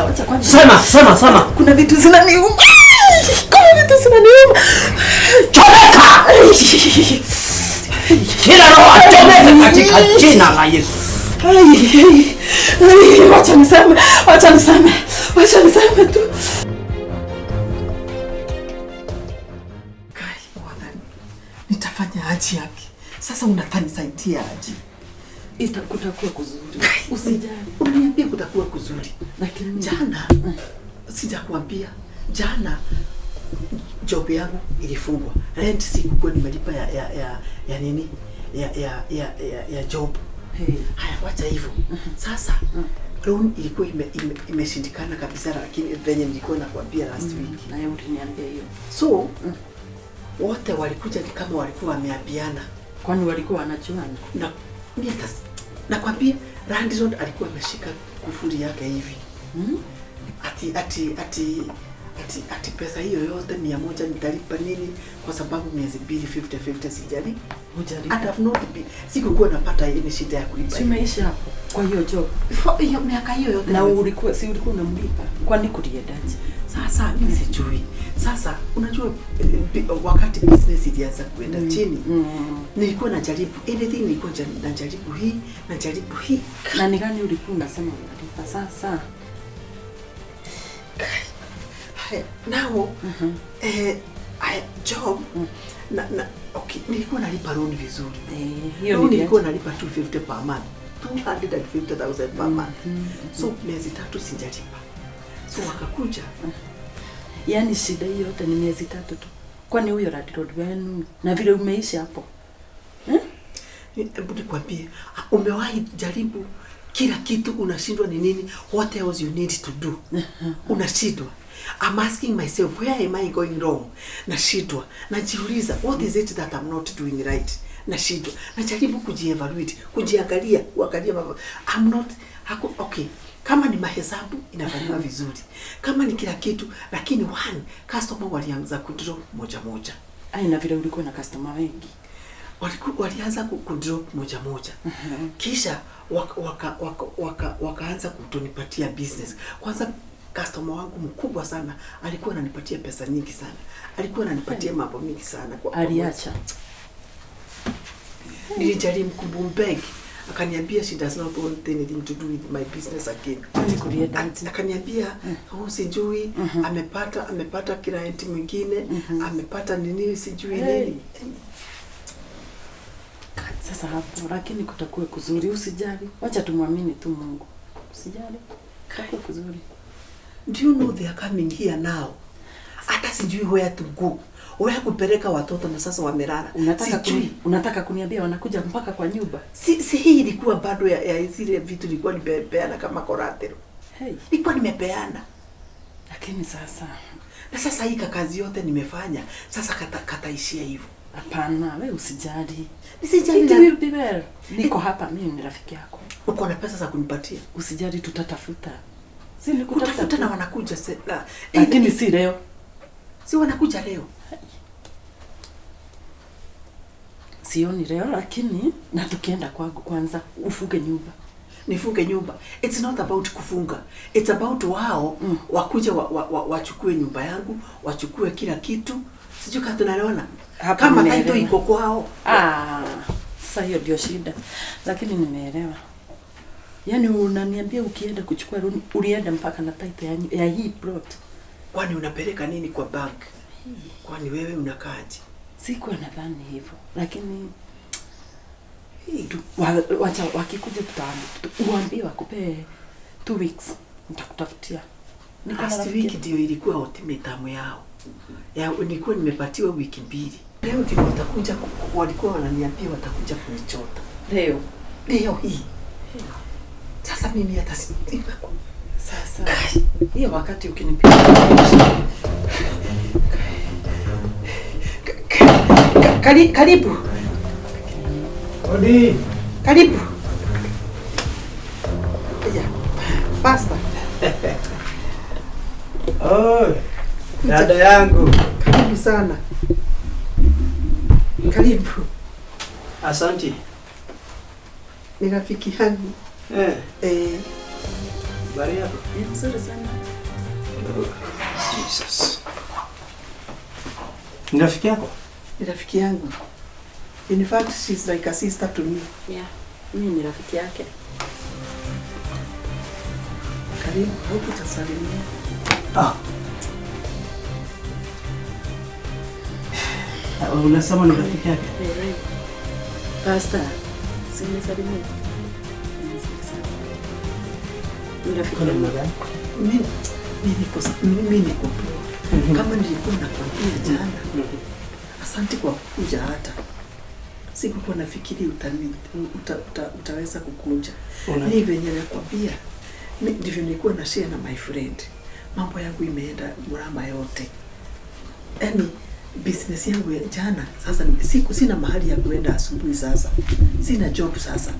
Wacha kwanza. Sema. Kuna vitu zinaniuma. Chomeka! Kila roho chomeka katika jina la Yesu. Wacha niseme tu. Kai, Bwana, nitafanya aje Yake? Sasa unatanisaidia aje? Kutakuwa kuzuri. Usijali. Uniambie kutakuwa kuzuri. Lakini jana sijakwambia. Jana job yangu ilifungwa. Rent sikuwa nimelipa ya nini? Ya job. Haya, wacha hivyo. Sasa loan ilikuwa imeshindikana kabisa, lakini venye nilikuwa nakwambia last week. Na yeye uliniambia hiyo. So wote walikuja ni kama walikuwa wameambiana. Kwani walikuwa wanajuana? Na mimi nakwambia landlord alikuwa ameshika kufuri yake hivi. Ati pesa hiyo yote 100 nitalipa nini kwa sababu miezi 2 50 sijali. Hujali. And I've not been sikuwa napata ile shida ya kulipa. Simeisha hapo. Kwa hiyo job. Hiyo miaka hiyo yote. Na ulikuwa unamlipa. Kwani kuliendaje? Sasa mimi sijui. Sasa unajua wakati business ilianza kuenda chini, nilikuwa najaribu anything, nilikuwa najaribu hii. Na ni gani ulikuwa unasema unalipa sasa? Now job okay, nilikuwa nalipa loan vizuri. Hiyo nilikuwa nalipa 250 per month. 250,000 per month. So miezi 3 sijalipa. So wakakuja. Yaani shida hiyo yote ni miezi 3 tu. Kwani huyo landlord wenu na vile umeisha hapo? Hebu nikwambie, umewahi jaribu kila kitu unashindwa ni nini? What else you need to do? Unashindwa. I'm asking myself, where am I going wrong? Nashindwa. Najiuliza, what is it that I'm not doing right? Nashindwa. Najaribu kujievaluate, kujiangalia, kuangalia mambo. I'm not okay. Kama ni mahesabu inafanywa vizuri. Kama ni kila kitu, lakini one customer walianza kudrop moja. Na vile ulikuwa na customer wengi. Walianza kudrop moja. Kisha wakaanza kutonipatia business. Kwanza customer wangu mkubwa sana alikuwa ananipatia pesa nyingi sana. Alikuwa ananipatia mambo mingi sana kwa aliacha. Nilijaribu kumbeg. Akaniambia she does not want anything to do with my business again. Akaniambia sijui amepata client mwingine, amepata nini sijui nini. Sasa hapo lakini kutakuwa kuzuri, usijali. Wacha tumwamini tu Mungu. Usijali. Kutakuwa kuzuri. Do you know they are coming here now? Hata sijui where to go. Where kupeleka watoto na sasa wamelala. Unataka kuniambia wanakuja mpaka kwa nyumba? Si hii ilikuwa bado ya zile vitu nilikuwa nimepeana kama collateral. Nilikuwa nimepeana. Lakini sasa hii kazi yote nimefanya. Sasa kataishia hivyo. Hapana, wewe usijali. Nisijali. Niko hapa, mimi ni rafiki yako. Uko na pesa za kunipatia? Usijali, tutatafuta. Si nikutafuta na wanakuja lakini si leo. Si wanakuja leo. Sioni leo, lakini na tukienda kwangu kwanza ufuge nyumba. Nifunge nyumba. It's not about kufunga. It's about wao wakuja wachukue nyumba yangu, wachukue kila kitu. Sijui kama tunaelewana. Kama taito iko kwao. Sasa hiyo ndio shida. Lakini nimeelewa. Yaani unaniambia ukienda kuchukua loan ulienda mpaka na title ya hii plot. Kwani unapeleka nini kwa bank? Kwani wewe unakaaje? Sikuwa nadhani hivyo. Lakini wacha wakikuja uambie wakupe 2 weeks nitakutafutia. Last week ndio ilikuwa ultimatum yao. Nilikuwa nimepatiwa wiki 2. Leo ndio watakuja, walikuwa wananiambia watakuja kunichota. Leo hii. Sasa mimi hata sasa hiyo wakati ukinipiga karibu. Odi. Karibu. Pasta. Dada yangu. Karibu sana. Karibu. Asante. Ni rafiki yangu. Habari yako? Nzuri sana. Jesus. Ni rafiki yako? Ni rafiki yangu. In fact, she's like a sister to me. Yeah. Mimi ni rafiki yake. Karibu, huku utasalimia. Unasema ni rafiki yake? Right. Pastor, sinisalimia. Ni rafiki Kuna yangu. mgani? Mimi niko poa. Kama nilikuwa nakwambia jana. Asante kwa kukuja hata. Sikuwa nafikiri utaweza kukuja. Ni venye nakwambia. Ndivyo nilikuwa na share na my friend. Mambo yangu imeenda mrama yote. Yaani business yangu ya jana sasa sina mahali ya kuenda asubuhi sasa. Sina job sasa.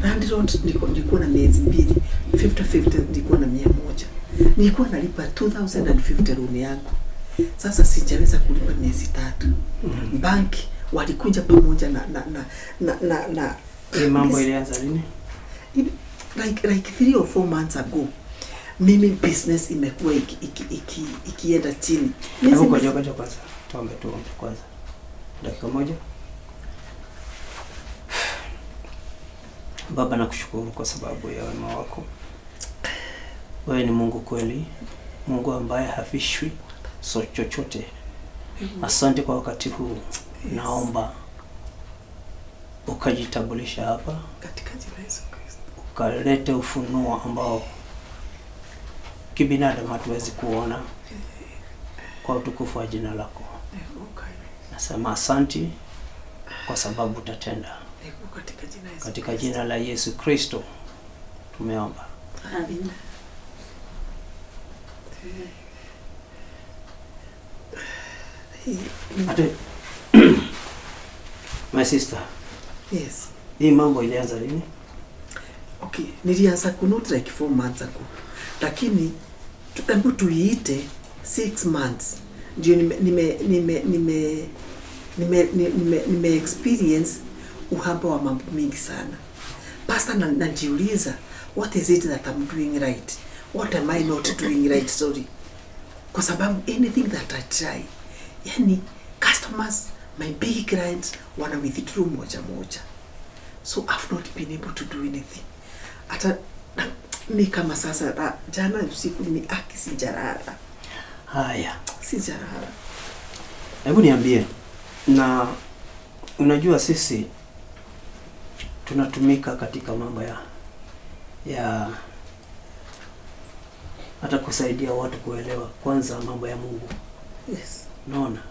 Landlord nilikuwa na miezi 2. 50 nilikuwa na 100. Nilikuwa nalipa 2050 room yangu. Sasa sijaweza kulipa miezi 3. Bank walikuja pamoja na mambo ilianza lini? Like 3 or 4 months ago. Mimi business imekuwa ikienda chini. Hebu ngoja kwanza. Tuombe kwanza. Dakika moja. Baba, nakushukuru kwa sababu ya wema wako. Wewe ni Mungu kweli, Mungu ambaye hafishwi so chochote. Asante kwa wakati huu. Naomba ukajitambulisha hapa katika jina la Yesu Kristo. Ukalete ufunuo ambao kibinadamu hatuwezi kuona, kwa utukufu wa jina lako. Nasema asante kwa sababu utatenda. Katika jina la Yesu Kristo tumeomba. Amina. My sister. Yes. Hii mambo ilianza lini? Okay, nilianza kunoti like 4 months ago. Lakini tutambu tuiite 6 months. Ndio nime experience uhaba wa mambo mingi sana. Pastor najiuliza, what is it that I'm doing right? What am I not doing right? Sorry. Kwa sababu anything that I try, yani customers, my big clients wana withdraw moja. So I've not been able to do anything. Hata ni kama sasa jana usiku sijarara. Haya. Sijarara. Hebu niambie, na unajua sisi tunatumika katika mambo ya hata kusaidia watu kuelewa kwanza mambo ya Mungu. Yes. Unaona?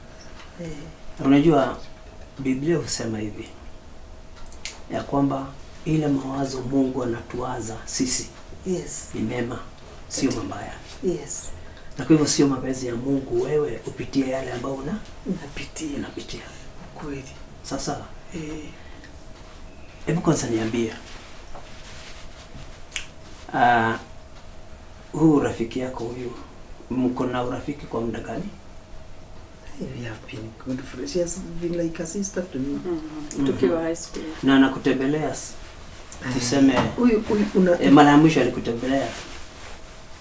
Unajua Biblia husema hivi ya kwamba ile mawazo Mungu anatuwaza sisi, yes, ni mema, sio mabaya. Yes. Na kwa hivyo sio mapenzi ya Mungu wewe upitie yale ambayo unapitia. Kweli. Sasa hebu kwanza niambie, huu rafiki yako huyu mko na urafiki kwa muda gani? We have been good friends. She has been like a sister to me. Tukiwa high school. Na anakutembelea tuseme huyu mara ya mwisho alikutembelea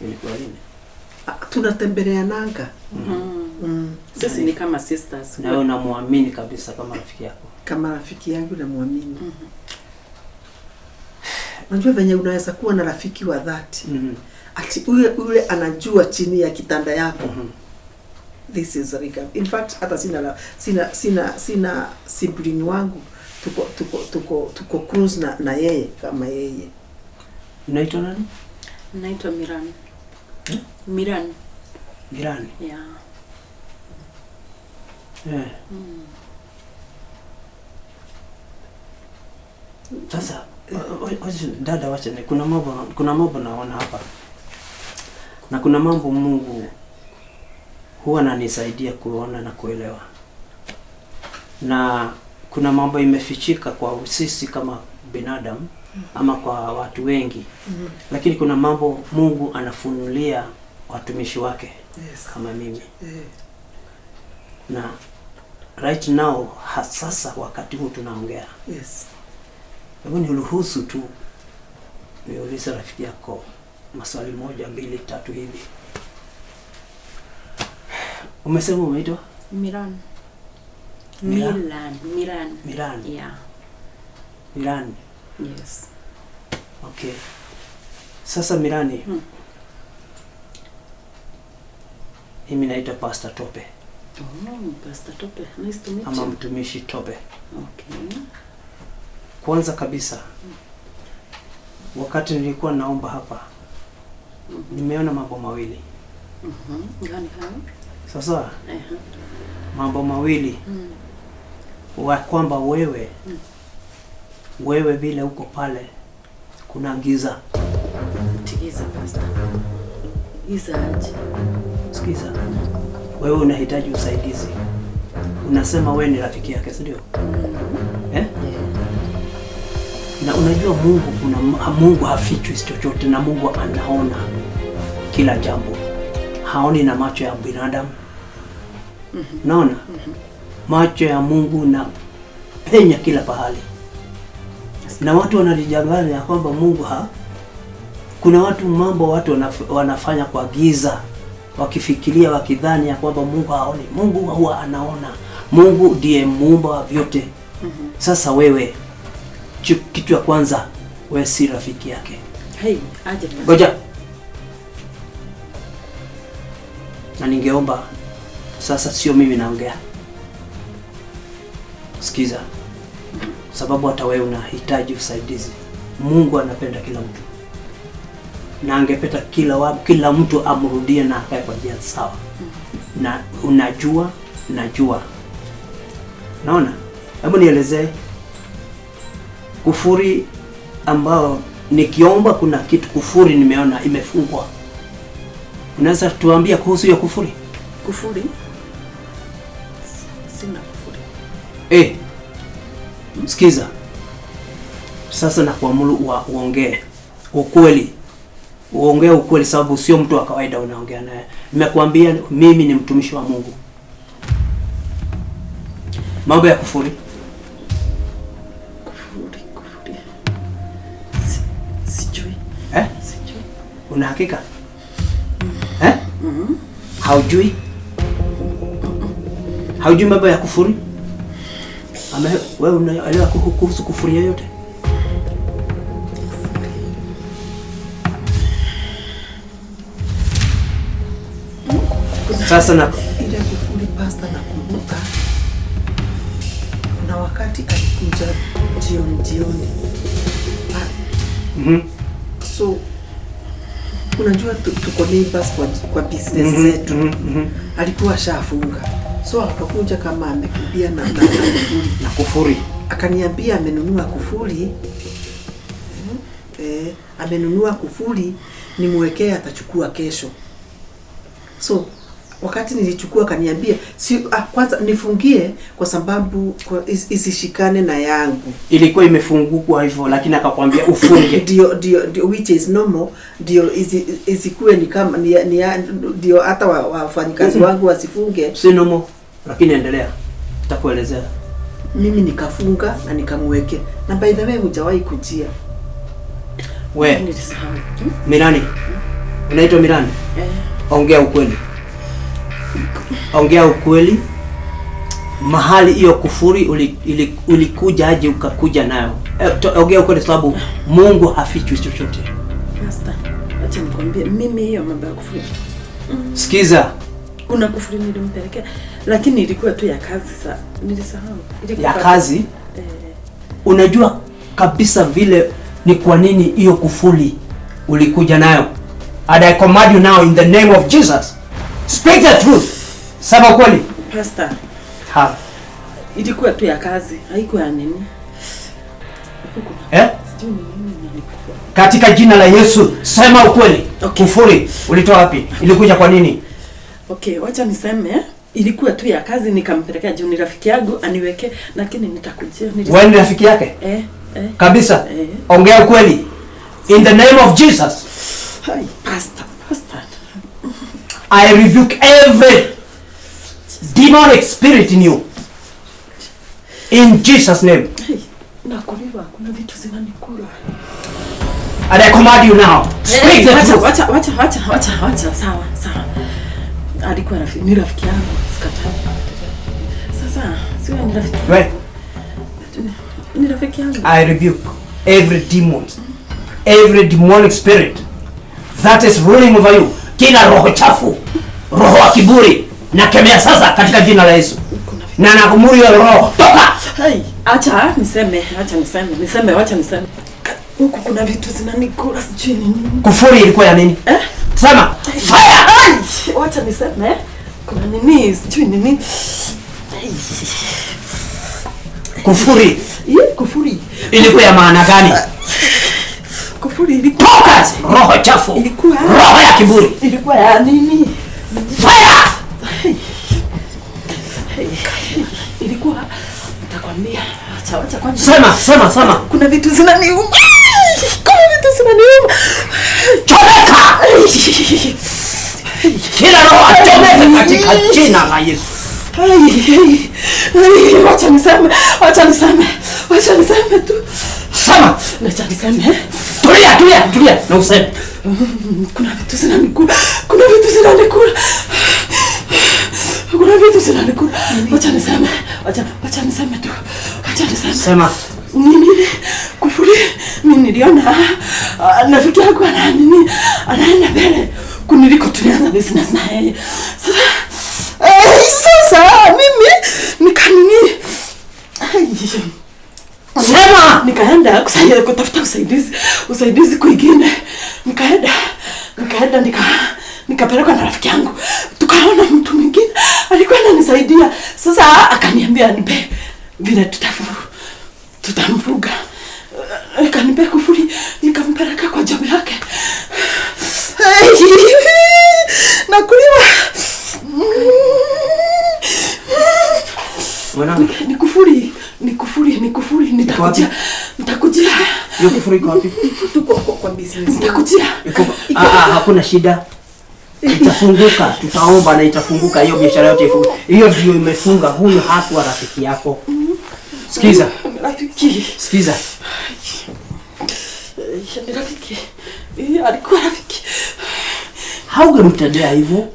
ilikuwa lini? Tunatembelea nanga. Sisi ni kama sisters. Na wewe unamwamini kabisa kama rafiki yako? Kama rafiki yangu namwamini. Unajua venye unaweza kuwa na rafiki wa dhati. Ati ule anajua chini ya kitanda yako. This is Rika. In fact hata sina sibling wangu tuko cruise na yeye kama yeye. Unaitwa nani? Naitwa Miran. Miran. Yeah. Sasa dada, wacha kuna mambo naona hapa. Na kuna mambo Mungu huwa ananisaidia kuona na kuelewa. Na kuna mambo imefichika kwa sisi kama binadamu ama kwa watu wengi. Lakini kuna mambo Mungu anafunulia watumishi wake. Yes. Kama mimi. Na right now sasa wakati huu tunaongea. Yes. Hebu niruhusu tu niulize rafiki yako maswali 1, 2, 3 hivi. Umesema umeitwa? Miran. Milan. Yeah. Milan. Yes. Okay. Sasa Mirani. Mimi naitwa Pastor Tope. Pastor Tope. Nice to meet you. Ama mtumishi Tope. Okay. Kwanza kabisa, wakati nilikuwa naomba hapa, nimeona mambo mawili. Gani hayo? Sasa, mambo mawili. Wa kwamba wewe vile uko pale, kuna giza. Giza, Pastor. Giza aje? Sikiza. Wewe unahitaji usaidizi. Unasema wewe ni rafiki yake, si ndio? Na unajua Mungu hafichwi chochote, na Mungu anaona kila jambo. Haoni na macho ya binadamu. Naona? Macho ya Mungu na penya kila pahali. Na watu wanajidanganya ya kwamba Mungu kuna watu wanafanya kwa giza, wakifikiria wakidhani ya kwamba Mungu haoni. Mungu huwa anaona. Mungu ndiye muumba wa vyote. Sasa wewe, kitu ya kwanza, wewe si rafiki yake. Aje. Ngoja. Na ningeomba sasa, sio mimi naongea. Sikiza. Sababu hata wewe unahitaji usaidizi. Mungu anapenda kila mtu. Na angependa kila mtu amrudie na akae kwa njia sawa. Na najua. Naona? Hebu nielezee kufuri ambao nikiomba kuna kitu kufuri nimeona imefungwa. Unaweza tuambia kuhusu hiyo kufuri? Kufuri? Sina kufuri. Sikiza. Sasa na kuamuru uongee ukweli. Uongee ukweli, sababu sio mtu wa kawaida unaongea naye. Nimekuambia mimi ni mtumishi wa Mungu. Mambo ya kufuri. Kufuri. Sijui. Sijui. Una hakika? Haujui? Haujui mambo ya kufuri? Wewe unaelewa kuhusu kufuri yoyote? Sasa na ile kufuri Pastor, nakumbuka kuna wakati alikuja jioni. So unajua tuko neighbors kwa business zetu. Alikuwa shafunga. So akakuja kama amekimbia na kufuri. Akaniambia amenunua kufuri. Amenunua kufuri, nimwekee atachukua kesho. So wakati nilichukua kaniambia kwanza nifungie kwa sababu isishikane na yangu. Ilikuwa imefungukwa hivyo, lakini akakwambia ufunge. Ndio which is normal, ndio isikuwe ni kama ndio hata wafanyikazi wangu wasifunge. Si normal, lakini endelea. Nitakuelezea. Mimi nikafunga na nikamweke. Na by the way hujawahi kujia. Wewe Mirani? Unaitwa Mirani? Ongea ukweli. Ongea ukweli. Mahali hiyo kufuri ulikuja aje ukakuja nayo? Ongea ukweli, sababu Mungu hafichwi chochote. Pastor, acha nikwambie mimi hiyo mambo ya kufuri. Sikiza. Kuna kufuri nilimpelekea, lakini ilikuwa tu ya kazi. Sasa nilisahau. Ya kazi? Unajua kabisa vile ni kwa nini hiyo kufuri ulikuja nayo? And I command you now in the name of Jesus. Speak the truth. Sema kweli. Pastor. Ilikuwa tu ya kazi, haikuwa ya nini? Katika jina la Yesu, sema ukweli. Okay. Kufuri ulitoa wapi? Ilikuja kwa nini? Okay, wacha niseme, ilikuwa tu ya kazi, nikampelekea juu ni rafiki yangu aniweke, lakini nitakujia. Wewe ni rafiki yake? Kabisa. Ongea ukweli. In the name of Jesus. Pastor. I rebuke every demonic spirit in you. In Jesus' name. Nakuliwa, kuna vitu zinanikula. And I command you now. Speak the truth. Wacha. Sawa. Alikuwa ni rafiki yangu. Sikatai. Sasa, sio ni rafiki. Wewe. Ni rafiki yangu. I rebuke every demon, every demonic spirit that is ruling over you. Kila roho chafu, roho wa kiburi, nakemea sasa katika jina la Yesu. Na nakumuri hiyo roho. Toka! Hey, acha niseme. Huku kuna vitu zinanikula sijui nini. Kufuri ilikuwa ya nini? Sema. Fire! Wacha niseme. Kuna nini sijui nini. Kufuri. Kufuri. Ilikuwa ya maana gani? Kufuri ilikuwa roho chafu. Ilikuwa roho ya kiburi. Ilikuwa ya nini? Fire! Ilikuwa nitakwambia. Acha kwanza. Sema. Kuna vitu zinaniuma. Chomeka! Kila roho chomeka katika jina la Yesu. Wacha niseme tu. Sema. Acha niseme. Tulia. Na useme. Kuna vitu zinanikula. Wacha niseme tu. Sema. Nini? Kufuri. Mimi niliona rafiki yangu anaenda mbele kuniliko tulianza business na yeye. Sasa mimi nikanini? Sema. Nikaenda kutafuta usaidizi kwingine. Nikaenda nikapelekwa na rafiki yangu. Tukaona mtu mwingine alikuwa ananisaidia. Sasa akaniambia nipe vile tutamfuga. Akanipa kufuri, nikampeleka kwa job yake. Nakuliwa. Mwanangu, Nikufuri, nitakujia. Hiyo kufuri iko wapi? Tuko kwa business. Nitakujia. Hakuna shida. Itafunguka, tutaomba na itafunguka hiyo biashara yote ifunguke. Hiyo ndio imefunga, huyo hakuwa rafiki yako. Sikiza. Rafiki. Sikiza. Rafiki. Alikuwa rafiki. Haugemtendea hivyo.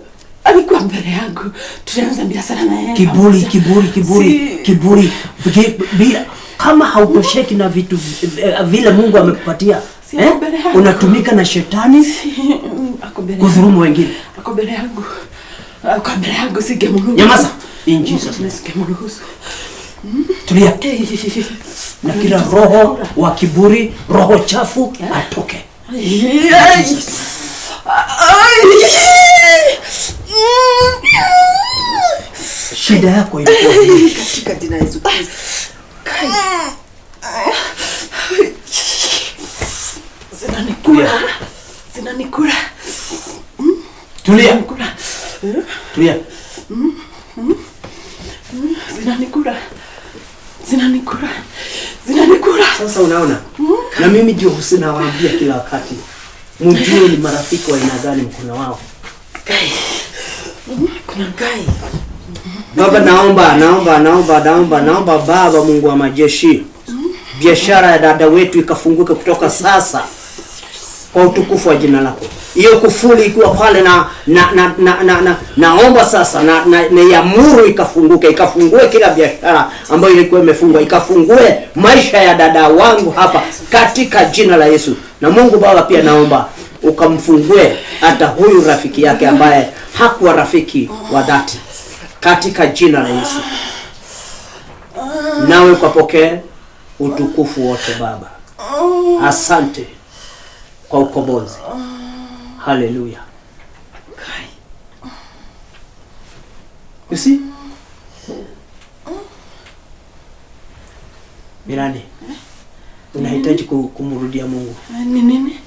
Alikuwa mbele yangu. Tulianza biashara na yeye. Kiburi. Bila kama hautosheki na vitu vile Mungu amekupatia, unatumika na shetani kudhulumu wengine. Ako mbele yangu sigemruhusu. Nyamaza. In Jesus name. Sigemruhusu. Tulia. Na kila roho wa kiburi, roho chafu atoke. Shida yako ilikuwa nini? Katika jina la Yesu Kristo. Zinanikula. Tulia. Zinanikula. Sasa unaona? Na mimi ndio usinawaambia kila wakati. Mjue ni marafiki wa aina gani mkono wao. Kuna gai. Baba, naomba Baba Mungu wa majeshi. Biashara ya dada wetu ikafunguka kutoka sasa kwa utukufu wa jina lako. Hiyo kufuli ikiwa pale naomba sasa na yamuru ikafungue kila biashara ambayo ilikuwa imefungwa, ikafungue maisha ya dada wangu hapa katika jina la Yesu. Na Mungu Baba, pia naomba ukamfungue hata huyu rafiki yake ambaye hakuwa rafiki wa dhati katika jina la Yesu. Nawe ukapokee utukufu wote Baba. Asante kwa ukombozi. Hallelujah. You see? Mirani, unahitaji kumrudia Mungu. Ni nini?